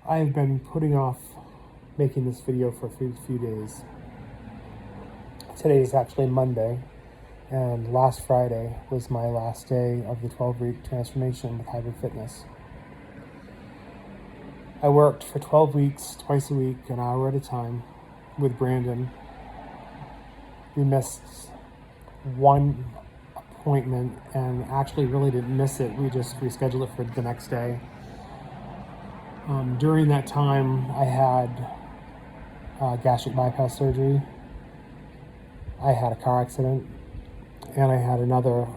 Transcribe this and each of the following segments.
I've been putting off making this video for a few days. Today is actually Monday, and last Friday was my last day of the 12-week transformation with Hybrid Fitness. I worked for 12 weeks, twice a week, an hour at a time, with Brandon. We missed one appointment and actually really didn't miss it. We just rescheduled it for the next day. During that time, I had gastric bypass surgery. I had a car accident, and I had another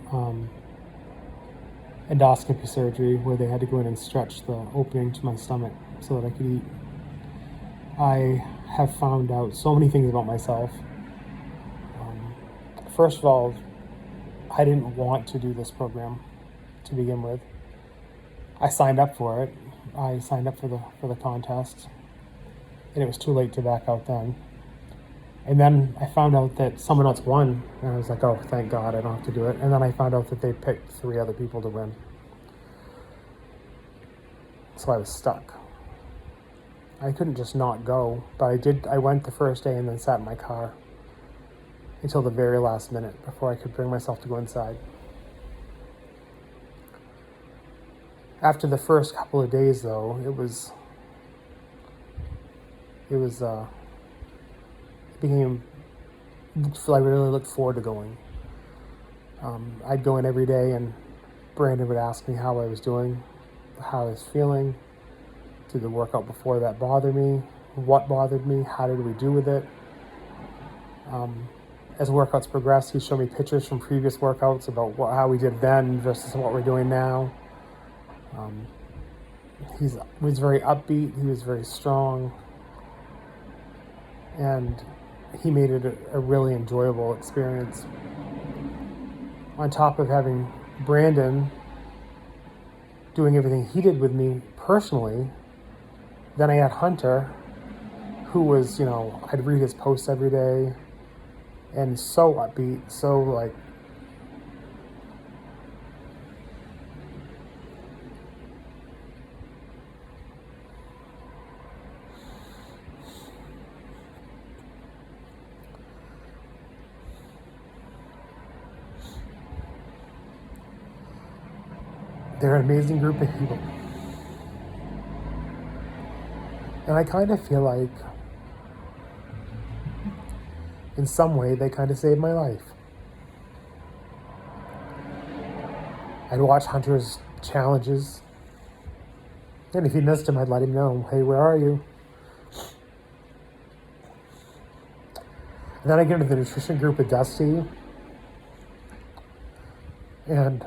endoscopy surgery where they had to go in and stretch the opening to my stomach so that I could eat. I have found out so many things about myself. First of all, I didn't want to do this program to begin with. I signed up for it. I signed up for the contest, and it was too late to back out then. And then I found out that someone else won, and I was like, oh, thank God, I don't have to do it. And then I found out that they picked 3 other people to win. So I was stuck. I couldn't just not go, but I went the first day and then sat in my car until the very last minute before I could bring myself to go inside. After the first couple of days, though, it became, I really looked forward to going. I'd go in every day, and Brandon would ask me how I was doing, how I was feeling. Did the workout before that bother me? What bothered me? How did we do with it? As workouts progressed, he showed me pictures from previous workouts about how we did then versus what we're doing now. He was very upbeat. He was very strong. And he made it a really enjoyable experience. On top of having Brandon doing everything he did with me personally, then I had Hunter, who was, I'd read his posts every day, and so upbeat, so like, they're an amazing group of people. And I kind of feel like, in some way, they kind of saved my life. I'd watch Hunter's challenges, and if he missed him, I'd let him know, hey, where are you? And then I get into the nutrition group with Dusty, and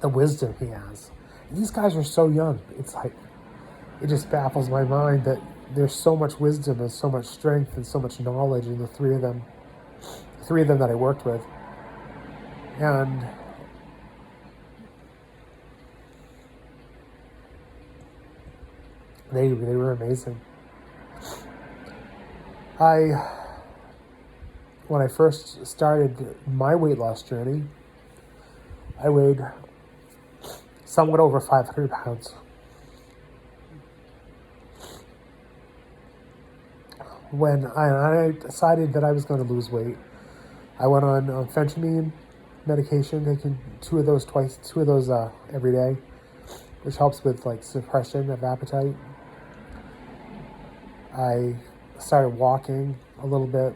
the wisdom he has. These guys are so young. It's like, it just baffles my mind that there's so much wisdom and so much strength and so much knowledge in the three of them that I worked with. And they were amazing. When I first started my weight loss journey, I weighed somewhat over 500 pounds. When I decided that I was going to lose weight, I went on phentermine medication, taking 2 of those every day, which helps with like suppression of appetite. I started walking a little bit,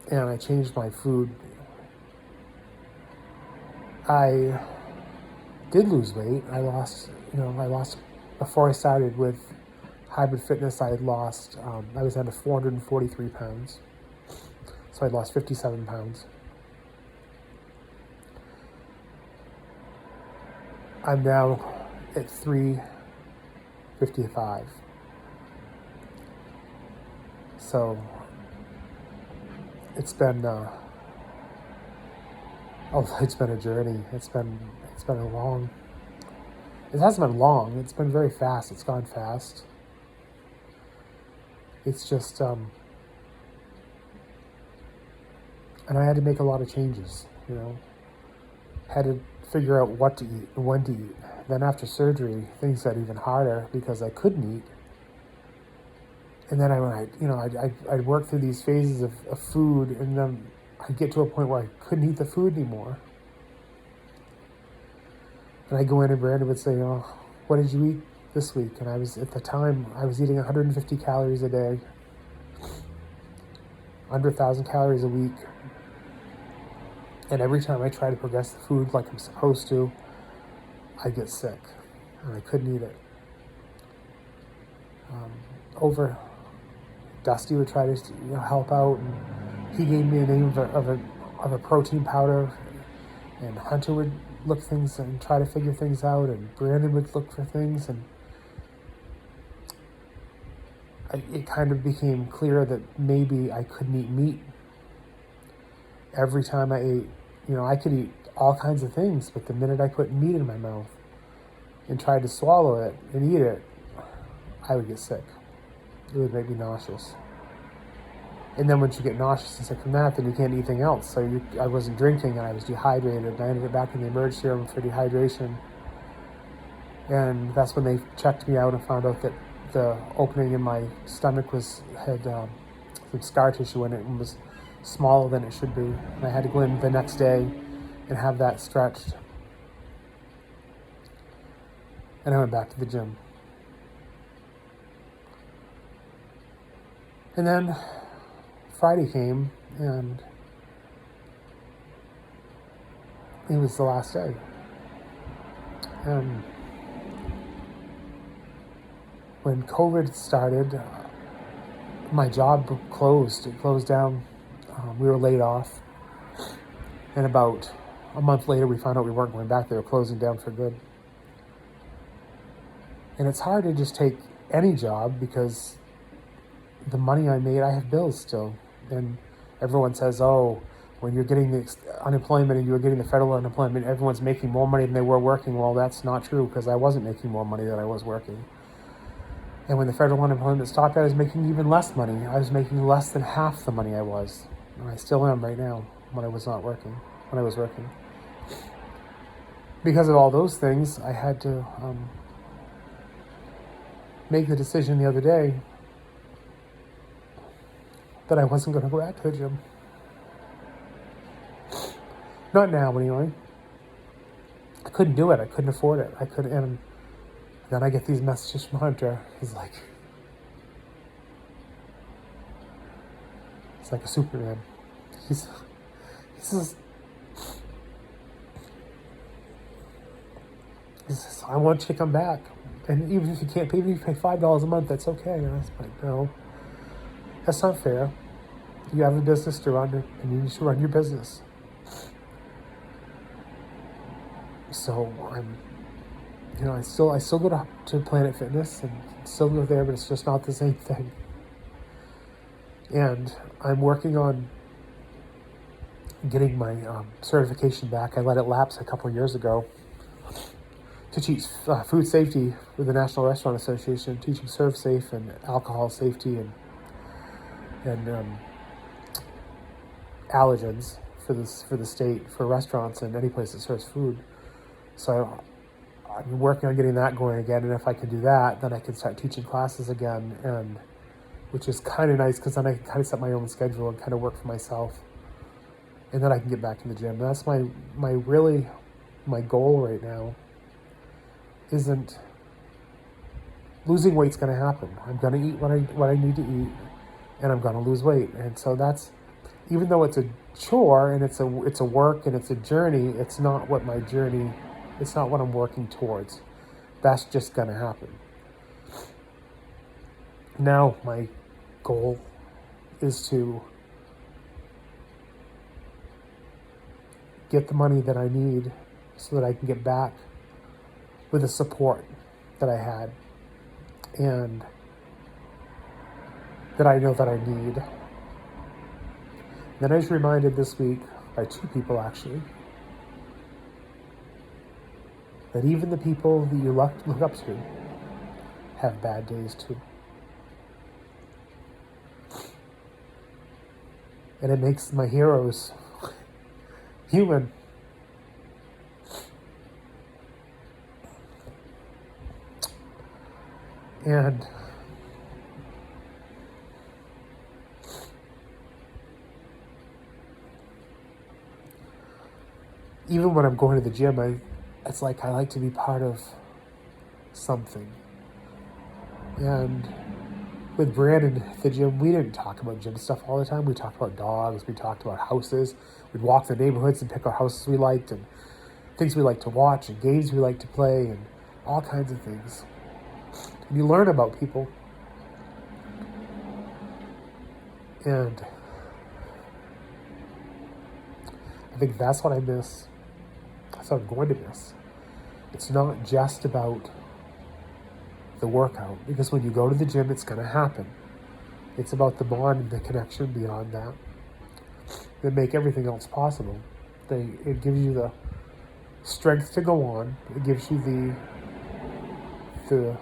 and I changed my food. I did lose weight. I lost before I started with Hybrid Fitness. I had lost, I was down to 443 pounds. So I'd lost 57 pounds. I'm now at 355. So it's been a journey. It hasn't been long. It's been very fast. It's gone fast. It's just, and I had to make a lot of changes, Had to figure out what to eat and when to eat. Then after surgery, things got even harder because I couldn't eat. And then I'd work through these phases of food, and then I'd get to a point where I couldn't eat the food anymore. And I'd go in and Brandon would say, "Oh, what did you eat this week?" And at the time, I was eating 150 calories a day, under 1,000 calories a week. And every time I tried to progress the food like I'm supposed to, I'd get sick, and I couldn't eat it. Dusty would try to help out, and he gave me a name of a protein powder, and Hunter would look things and try to figure things out, and Brandon would look for things, and it kind of became clear that maybe I couldn't eat meat. Every time I ate, I could eat all kinds of things, but the minute I put meat in my mouth and tried to swallow it and eat it, I would get sick. It would make me nauseous. And then once you get nauseous and sick from that, then you can't eat anything else. So I wasn't drinking, and I was dehydrated, and I ended up back in the emergency room for dehydration. And that's when they checked me out and found out that the opening in my stomach had some scar tissue in it and was smaller than it should be. And I had to go in the next day and have that stretched. And I went back to the gym. And then Friday came, and it was the last day. And when COVID started, my job closed. It closed down. We were laid off. And about a month later, we found out we weren't going back. They were closing down for good. And it's hard to just take any job because the money I made, I have bills still. And everyone says, oh, when you're getting the unemployment and you're getting the federal unemployment, everyone's making more money than they were working. Well, that's not true, because I wasn't making more money than I was working. And when the federal unemployment stopped, I was making even less money. I was making less than half the money I was. And I still am right now when I was working. Because of all those things, I had to make the decision the other day that I wasn't going to go back to the gym. Not now, anyway. I couldn't do it. I couldn't afford it. And then I get these messages from Hunter. He's like a Superman. He says, I want you to come back. And even if you can't pay me, pay $5 a month, that's okay. And I was like, no. That's not fair. You have a business to run, and you need to run your business. So I still go to Planet Fitness and still go there, but it's just not the same thing. And I'm working on getting my certification back. I let it lapse a couple of years ago to teach food safety with the National Restaurant Association, teaching serve safe and alcohol safety and allergens for the state, for restaurants and any place that serves food. So I'm working on getting that going again, and if I can do that, then I can start teaching classes again, and which is kind of nice because then I can kind of set my own schedule and kind of work for myself, and then I can get back in the gym. That's my goal right now. Isn't losing weight's going to happen. I'm going to eat what I need to eat, and I'm going to lose weight. And so that's, even though it's a chore and it's a work and it's a journey, it's not what I'm working towards. That's just going to happen. Now my goal is to get the money that I need so that I can get back with the support that I had and that I know that I need. Then I was reminded this week by two people, actually, that even the people that you look up to have bad days too. And it makes my heroes human. And even when I'm going to the gym, it's like I like to be part of something. And with Brandon at the gym, we didn't talk about gym stuff all the time. We talked about dogs, we talked about houses. We'd walk the neighborhoods and pick out houses we liked and things we liked to watch and games we liked to play and all kinds of things. And you learn about people. And I think that's what I miss. That's what I'm going to miss. It's not just about the workout, because when you go to the gym, it's going to happen. It's about the bond and the connection beyond that that make everything else possible. It gives you the strength to go on. It gives you the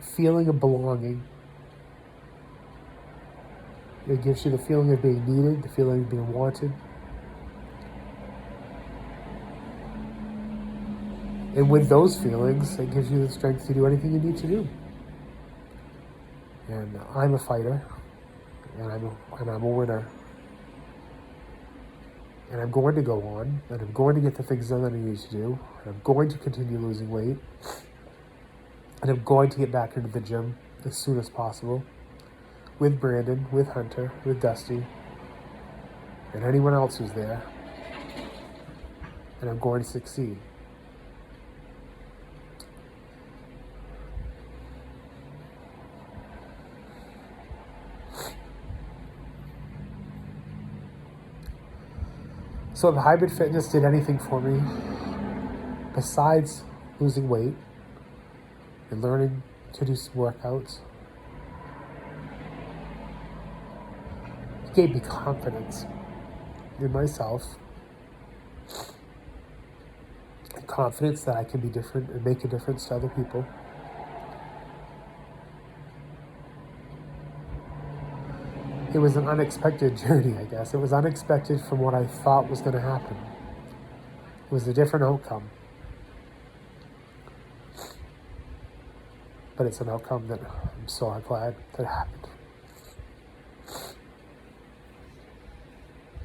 feeling of belonging. It gives you the feeling of being needed, the feeling of being wanted. And with those feelings, it gives you the strength to do anything you need to do. And I'm a fighter, and I'm a winner. And I'm going to go on, and I'm going to get the things done that I need to do, and I'm going to continue losing weight, and I'm going to get back into the gym as soon as possible, with Brandon, with Hunter, with Dusty, and anyone else who's there, and I'm going to succeed. So if hybrid fitness did anything for me, besides losing weight and learning to do some workouts, it gave me confidence in myself, and confidence that I can be different and make a difference to other people. It was an unexpected journey, I guess. It was unexpected from what I thought was going to happen. It was a different outcome. But it's an outcome that I'm so glad that happened.